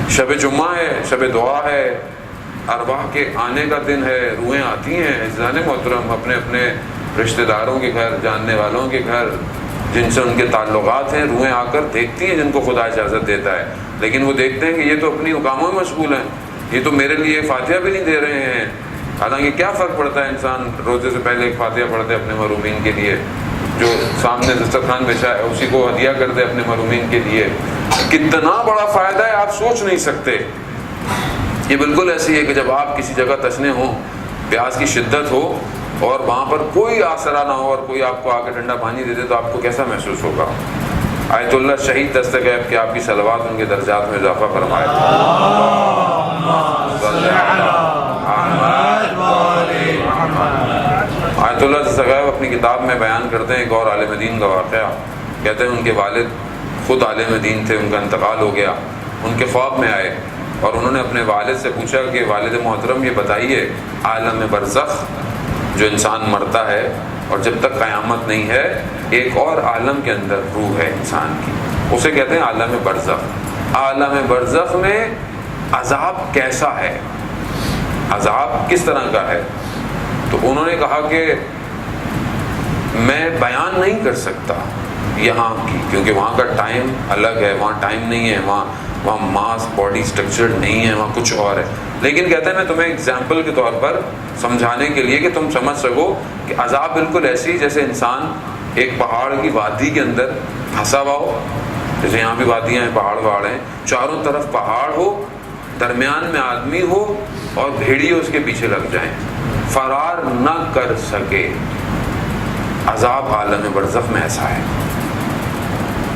شب جمعہ ہے، شب دعا ہے، ارواح کے آنے کا دن ہے، روحیں آتی ہیں عزیزان محترم اپنے اپنے رشتہ داروں کے گھر، جاننے والوں کے گھر، جن سے ان کے تعلقات ہیں، روحیں آ کر دیکھتی ہیں جن کو خدا اجازت دیتا ہے، لیکن وہ دیکھتے ہیں کہ یہ تو اپنی کاموں میں مشغول ہیں، یہ تو میرے لیے فاتحہ بھی نہیں دے رہے ہیں۔ حالانکہ کیا فرق پڑتا ہے، انسان روزے سے پہلے ایک فاتحہ پڑھ دے اپنے محرومین کے لیے، جو سامنے دسترخوان بچھا ہے اسی کو ہدیہ کر دے اپنے محرومین کے لیے، کتنا بڑا فائدہ ہے آپ سوچ نہیں سکتے۔ یہ بالکل ایسی ہے کہ جب آپ کسی جگہ تشنے ہوں، پیاس کی شدت ہو اور وہاں پر کوئی آسرا نہ ہو اور کوئی آپ کو آ کے ٹھنڈا پانی دے دے تو آپ کو کیسا محسوس ہوگا۔ آیت اللہ شہید دستغیب کہ آپ کی صلوات ان کے درجات میں اضافہ فرمائے۔ آیت اللہ دستغیب اپنی کتاب میں بیان کرتے ہیں ایک اور عالم دین کا واقعہ، کہتے ہیں ان کے والد خود عالم دین تھے، ان کا انتقال ہو گیا، ان کے خواب میں آئے اور انہوں نے اپنے والد سے پوچھا کہ والد محترم یہ بتائیے، عالم برزخ جو انسان مرتا ہے اور جب تک قیامت نہیں ہے ایک اور عالم کے اندر روح ہے انسان کی، اسے کہتے ہیں عالم برزخ، عالم برزخ میں عذاب کیسا ہے، عذاب کس طرح کا ہے؟ تو انہوں نے کہا کہ میں بیان نہیں کر سکتا یہاں کی، کیونکہ وہاں کا ٹائم الگ ہے، وہاں ٹائم نہیں ہے، وہاں ماس باڈی سٹرکچر نہیں ہے، وہاں کچھ اور ہے، لیکن کہتے ہیں میں تمہیں اگزامپل کے طور پر سمجھانے کے لیے کہ تم سمجھ سکو کہ عذاب بالکل ایسی جیسے انسان ایک پہاڑ کی وادی کے اندر پھنسا ہوا ہو، جیسے یہاں بھی وادیاں ہیں، پہاڑ ہیں، چاروں طرف پہاڑ ہو، درمیان میں آدمی ہو اور بھیڑیے اس کے پیچھے لگ جائیں، فرار نہ کر سکے۔ عذاب عالم برزخ میں ایسا ہے۔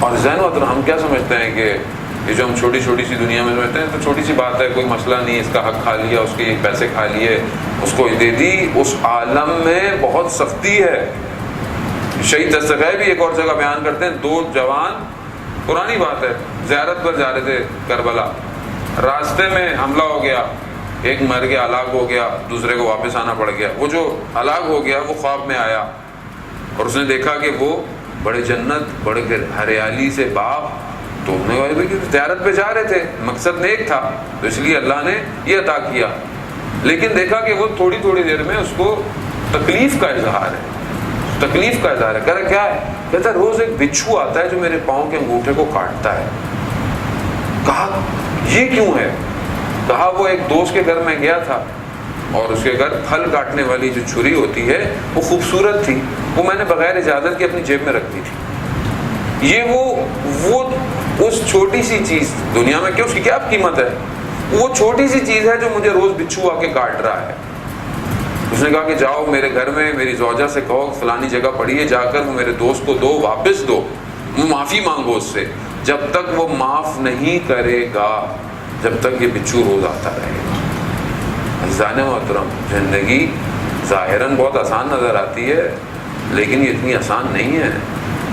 اور ذہن وطن ہم کیا سمجھتے ہیں کہ یہ جو ہم چھوٹی چھوٹی سی دنیا میں سمجھتے ہیں تو چھوٹی سی بات ہے، کوئی مسئلہ نہیں، اس کا حق کھا لیا، اس کے پیسے کھا لیے، اس کو دے دی، اس عالم میں بہت سختی ہے۔ شہید دستغیب بھی ایک اور جگہ بیان کرتے ہیں، دو جوان، پرانی بات ہے، زیارت پر جا رہے تھے کربلا، راستے میں حملہ ہو گیا، ایک مر گیا، ہلاک ہو گیا، دوسرے کو واپس آنا پڑ گیا۔ وہ جو ہلاک ہو گیا وہ خواب میں آیا اور اس نے دیکھا کہ وہ بڑے جنت، بڑے ہریالی سے باغ، تو انہوں نے کہا زیارت پہ جا رہے تھے، مقصد نیک تھا تو اس لیے اللہ نے یہ عطا کیا، لیکن دیکھا کہ وہ تھوڑی تھوڑی دیر میں اس کو تکلیف کا اظہار ہے، تکلیف کا اظہار ہے۔ کہہ رہا کیا ہے؟ کہتا ہے روز ایک بچھو آتا ہے جو میرے پاؤں کے انگوٹھے کو کاٹتا ہے۔ کہا یہ کیوں ہے؟ کہا وہ ایک دوست کے گھر میں گیا تھا اور اس کے گھر پھل کاٹنے والی جو چھری ہوتی ہے وہ خوبصورت تھی، وہ میں نے بغیر اجازت کے اپنی جیب میں رکھ دی تھی۔ یہ وہ اس چھوٹی سی چیز دنیا میں، کہ اس کی کیا قیمت ہے، وہ چھوٹی سی چیز ہے جو مجھے روز بچھو آ کے کاٹ رہا ہے۔ اس نے کہا کہ جاؤ میرے گھر میں میری زوجہ سے کہو فلانی جگہ پڑی ہے، جا کر وہ میرے دوست کو دو، واپس دو، معافی مانگو اس سے۔ جب تک وہ معاف نہیں کرے گا جب تک یہ بچھو روز آتا رہے گا۔ عزیزان محترم، زندگی ظاہراً بہت آسان نظر آتی ہے لیکن یہ اتنی آسان نہیں ہے۔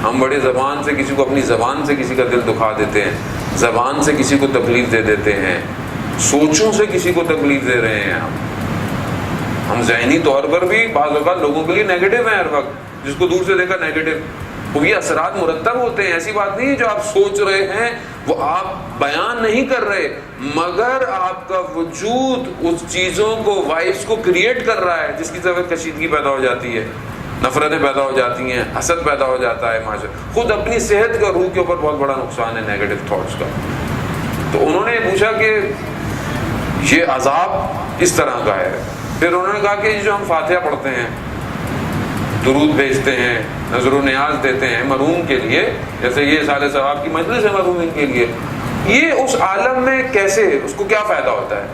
ہم بڑے زبان سے کسی کو، اپنی زبان سے کسی کا دل دکھا دیتے ہیں، زبان سے کسی کو تکلیف دے دیتے ہیں، سوچوں سے کسی کو تکلیف دے رہے ہیں۔ ہم ذہنی طور پر بھی بعض اوقات لوگوں کے لیے نیگیٹو ہیں، ہر وقت جس کو دور سے دیکھا نیگیٹو، وہ یہ اثرات مرتب ہوتے ہیں۔ ایسی بات نہیں ہے جو آپ سوچ رہے ہیں وہ آپ بیان نہیں کر رہے، مگر آپ کا وجود اس چیزوں کو، وائبس کو کریٹ کر رہا ہے جس کی طرف کشیدگی پیدا ہو جاتی ہے، نفرتیں پیدا ہو جاتی ہیں، حسد پیدا ہو جاتا ہے معاشرے۔ خود اپنی صحت کا، روح کے اوپر بہت بڑا نقصان ہے نیگیٹو تھاٹس کا۔ تو انہوں نے پوچھا کہ یہ عذاب اس طرح کا ہے۔ پھر انہوں نے کہا کہ جو ہم فاتحہ پڑھتے ہیں، درود بھیجتے ہیں، نظر و نیاز دیتے ہیں مرحوم کے لیے، جیسے یہ سال ثواب کی مجلس ہے مرحومین کے لیے، یہ اس عالم میں کیسے، اس کو کیا فائدہ ہوتا ہے؟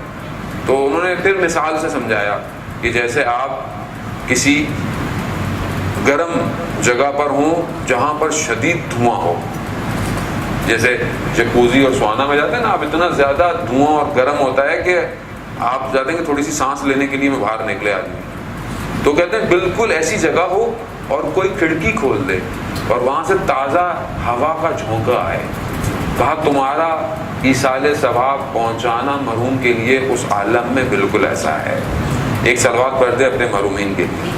تو انہوں نے پھر مثال سے سمجھایا کہ جیسے آپ کسی گرم جگہ پر ہوں جہاں پر شدید دھواں ہو، جیسے جکوزی اور سوانا میں جاتے ہیں نا، اب اتنا زیادہ دھواں اور گرم ہوتا ہے کہ آپ جاتے ہیں کہ تھوڑی سی سانس لینے کے لیے میں باہر نکلے آدمی، تو کہتے ہیں بالکل ایسی جگہ ہو اور کوئی کھڑکی کھول دے اور وہاں سے تازہ ہوا کا جھونکا آئے۔ کہا تمہارا ایصال ثواب پہنچانا مرحوم کے لیے اس عالم میں بالکل ایسا ہے۔ ایک صلوات پڑھ دے اپنے مرحومین کے لیے۔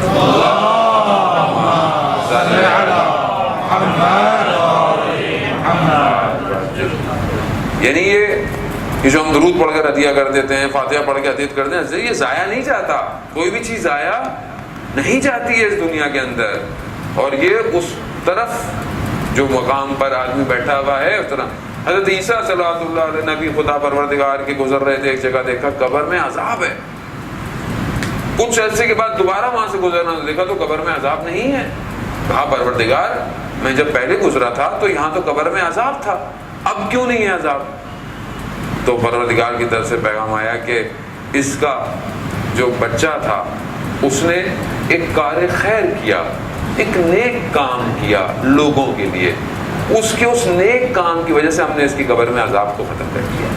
یعنی یہ یہ جو ہم درود پڑھ کر عطیہ کر دیتے ہیں، فاتحہ پڑھ کے عطیت کر دیتے ہیں، یہ ضائع نہیں جاتا، کوئی بھی چیز ضائع نہیں جاتی ہے اس دنیا کے اندر. اور یہ اس طرف جو مقام پر آدمی بیٹھا ہوا ہے اس طرح. حضرت عیسیٰ صلوات اللہ علیہ نبی خدا پروردگار کے گزر رہے تھے، ایک جگہ دیکھا قبر میں عذاب ہے. کچھ عرصے کے بعد دوبارہ وہاں سے گزرنا دیکھا تو قبر میں عذاب نہیں ہے. کہا پروردگار میں جب پہلے گزرا تھا تو یہاں تو قبر میں عذاب تھا، اب کیوں نہیں ہے عذاب؟ تو پروردگار کی طرف سے پیغام آیا کہ اس کا جو بچہ تھا اس نے ایک کار خیر کیا، ایک نیک کام کیا لوگوں کے لیے، اس کے اس نیک کام کی وجہ سے ہم نے اس کی قبر میں عذاب کو ختم کر دیا.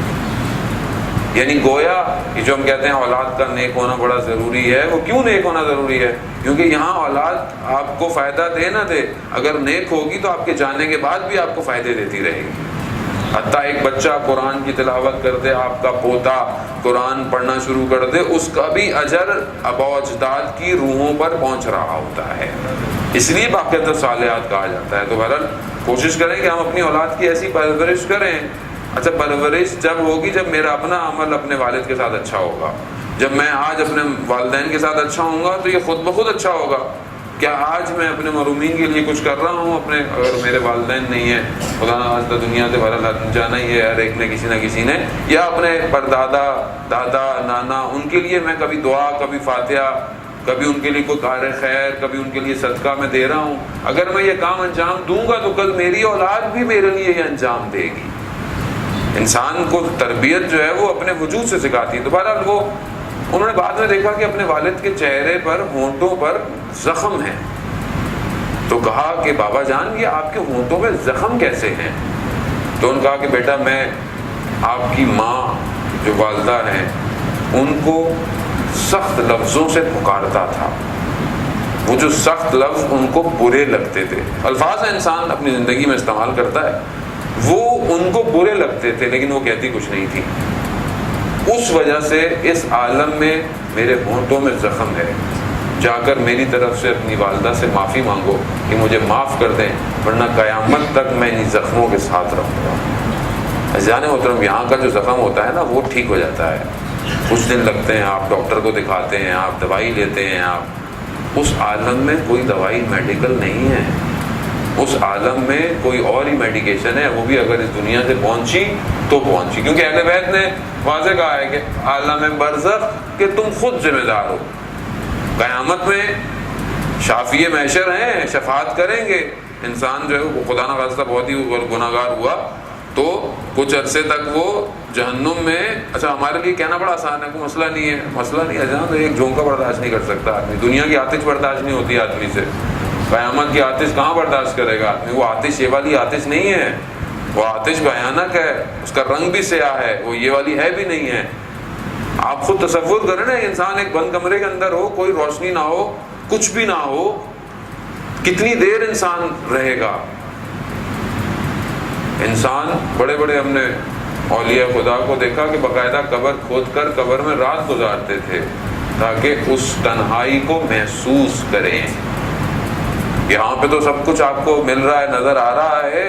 یعنی گویا یہ جو ہم کہتے ہیں اولاد کا نیک ہونا بڑا ضروری ہے، وہ کیوں نیک ہونا ضروری ہے؟ کیونکہ یہاں اولاد آپ کو فائدہ دے نہ دے، اگر نیک ہوگی تو آپ کے جانے کے بعد بھی آپ کو فائدے دیتی رہے گی. حتیٰ ایک بچہ قرآن کی تلاوت کر دے، آپ کا پوتا قرآن پڑھنا شروع کر دے، اس کا بھی اجر آباء و اجداد کی روحوں پر پہنچ رہا ہوتا ہے. اس لیے باقاعدہ صالحات کہا جاتا ہے. تو بہرحال کوشش کریں کہ ہم اپنی اولاد کی ایسی پرورش کریں. اچھا پرورش جب ہوگی جب میرا اپنا عمل اپنے والد کے ساتھ اچھا ہوگا. جب میں آج اپنے والدین کے ساتھ اچھا ہوں گا تو یہ خود بخود اچھا ہوگا. کیا آج میں اپنے محرومین کے لیے کچھ کر رہا ہوں اپنے؟ اگر میرے والدین نہیں ہیں، خدا نخواستہ دنیا سے بہرحال جانا ہی ہے ہر ایک نے کسی نہ کسی نے، یا اپنے پردادا دادا نانا، ان کے لیے میں کبھی دعا، کبھی فاتحہ، کبھی ان کے لیے کوئی کار خیر، کبھی ان کے لیے صدقہ میں دے رہا ہوں. اگر میں یہ کام انجام دوں گا تو کل میری اولاد بھی میرے لیے یہ انجام دے گی. انسان کو تربیت جو ہے وہ اپنے وجود سے سکھاتی ہے. تو بہرحال وہ انہوں نے بعد میں دیکھا کہ اپنے والد کے چہرے پر، ہونٹوں پر زخم ہیں. تو کہا کہ بابا جان یہ آپ کے ہونٹوں میں زخم کیسے ہیں؟ تو انہوں نے کہا کہ بیٹا میں آپ کی ماں جو والدہ ہیں ان کو سخت لفظوں سے پکارتا تھا. وہ جو سخت لفظ ان کو برے لگتے تھے، الفاظ انسان اپنی زندگی میں استعمال کرتا ہے، وہ ان کو برے لگتے تھے لیکن وہ کہتی کچھ نہیں تھی. اس وجہ سے اس عالم میں میرے ہونٹوں میں زخم ہے. جا کر میری طرف سے اپنی والدہ سے معافی مانگو کہ مجھے معاف کر دیں، ورنہ قیامت تک میں انہی زخموں کے ساتھ رہوں گا. عزیزان محترم، یہاں کا جو زخم ہوتا ہے نا وہ ٹھیک ہو جاتا ہے، کچھ دن لگتے ہیں، آپ ڈاکٹر کو دکھاتے ہیں، آپ دوائی لیتے ہیں. آپ اس عالم میں کوئی دوائی میڈیکل نہیں ہے، اس عالم میں کوئی اور ہی میڈیکیشن ہے، وہ بھی اگر اس دنیا سے پہنچی تو پہنچی. کیونکہ اہل بیت نے واضح کہا ہے کہ عالم برزخ کہ تم خود ذمہ دار ہو. قیامت میں شافی محشر ہیں، شفاعت کریں گے. انسان جو ہے وہ خدا نہ خواستہ بہت ہی گناہ گار ہوا تو کچھ عرصے تک وہ جہنم میں. اچھا ہمارے لیے کہنا بڑا آسان ہے، کوئی مسئلہ نہیں ہے، مسئلہ نہیں ہے جہاں ایک جھونکا برداشت نہیں کر سکتا آدمی. دنیا کی آتش برداشت نہیں ہوتی آدمی سے، قیامت کی آتش کہاں برداشت کرے گا آدمی؟ وہ آتش یہ والی آتش نہیں ہے، وہ آتش بھیانک ہے، اس کا رنگ بھی سیاہ ہے، وہ یہ والی ہے بھی نہیں ہے. آپ خود تصور کریں نا، انسان ایک بند کمرے کے اندر ہو، کوئی روشنی نہ ہو، کچھ بھی نہ ہو، کتنی دیر انسان رہے گا؟ انسان بڑے بڑے ہم نے اولیاء خدا کو دیکھا کہ باقاعدہ قبر کھود کر قبر میں رات گزارتے تھے تاکہ اس تنہائی کو محسوس کریں. یہاں پہ تو سب کچھ آپ کو مل رہا ہے، نظر آ رہا ہے،